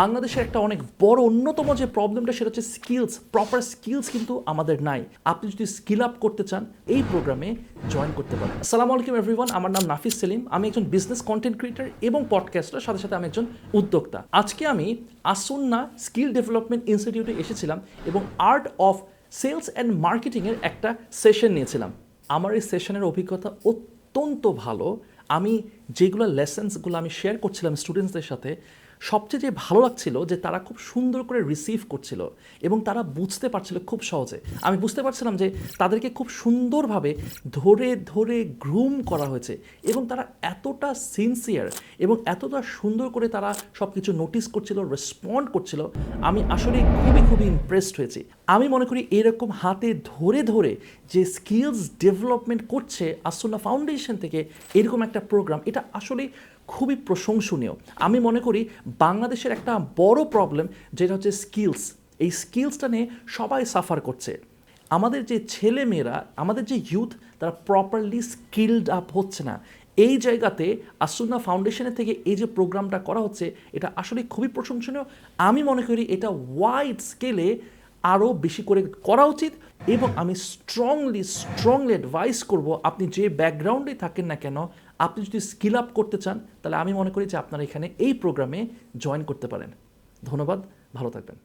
বাংলাদেশের একটা অনেক বড় অন্যতম যে প্রবলেমটা সেটা হচ্ছে স্কিলস, প্রপার স্কিলস কিন্তু আমাদের নাই। আপনি যদি স্কিল আপ করতে চান এই প্রোগ্রামে জয়েন করতে পারেন। আসসালামু আলাইকুম এভরিওয়ান, আমার নাম নাফিস সেলিম। আমি একজন বিজনেস কন্টেন্ট ক্রিয়েটর এবং পডকাস্টার, সাথে সাথে আমি একজন উদ্যোক্তা। আজকে আমি আসুন্না স্কিল ডেভেলপমেন্ট ইনস্টিটিউটে এসেছিলাম এবং আর্ট অফ সেলস অ্যান্ড মার্কেটিংয়ের একটা সেশন নিয়েছিলাম। আমার এই সেশনের অভিজ্ঞতা অত্যন্ত ভালো। আমি যেগুলো লেসেন্সগুলো আমি শেয়ার করছিলাম স্টুডেন্টসদের সাথে, সবচেয়ে যে ভালো লাগছিল যে তারা খুব সুন্দর করে রিসিভ করছিল এবং তারা বুঝতে পারছিল খুব সহজে। আমি বুঝতে পারছিলাম যে তাদেরকে খুব সুন্দরভাবে ধরে ধরে গ্রুম করা হয়েছে এবং তারা এতটা সিনসিয়ার এবং এতটা সুন্দর করে তারা সব কিছু নোটিস করছিল, রেসপন্ড করছিল। আমি আসলে খুবই ইমপ্রেসড হয়েছি। আমি মনে করি এরকম হাতে ধরে ধরে যে স্কিলস ডেভেলপমেন্ট করছে আসুন্না ফাউন্ডেশন থেকে এরকম একটা প্রোগ্রাম, এটা আসলে খুবই প্রশংসনীয়। আমি মনে করি বাংলাদেশের একটা বড় প্রবলেম যেটা হচ্ছে স্কিলস। এই স্কিলসটা নিয়ে সবাই সাফার করছে। আমাদের যে ছেলে মেয়েরা, আমাদের যে ইউথ, তারা প্রপারলি স্কিলড আপ হচ্ছে না। এই জায়গাতে আসুন্না ফাউন্ডেশনের থেকে এই যে প্রোগ্রামটা করা হচ্ছে, এটা আসলে খুবই প্রশংসনীয়। আমি মনে করি এটা ওয়াইড স্কেলে আরও বেশি করে করা উচিত এবং আমি স্ট্রংলি অ্যাডভাইস করব, আপনি যে ব্যাকগ্রাউন্ডে থাকেন না কেন, আপনি যদি স্কিল আপ করতে চান তাহলে আমি মনে করি যে আপনারা এখানে এই প্রোগ্রামে জয়েন করতে পারেন। ধন্যবাদ, ভালো থাকবেন।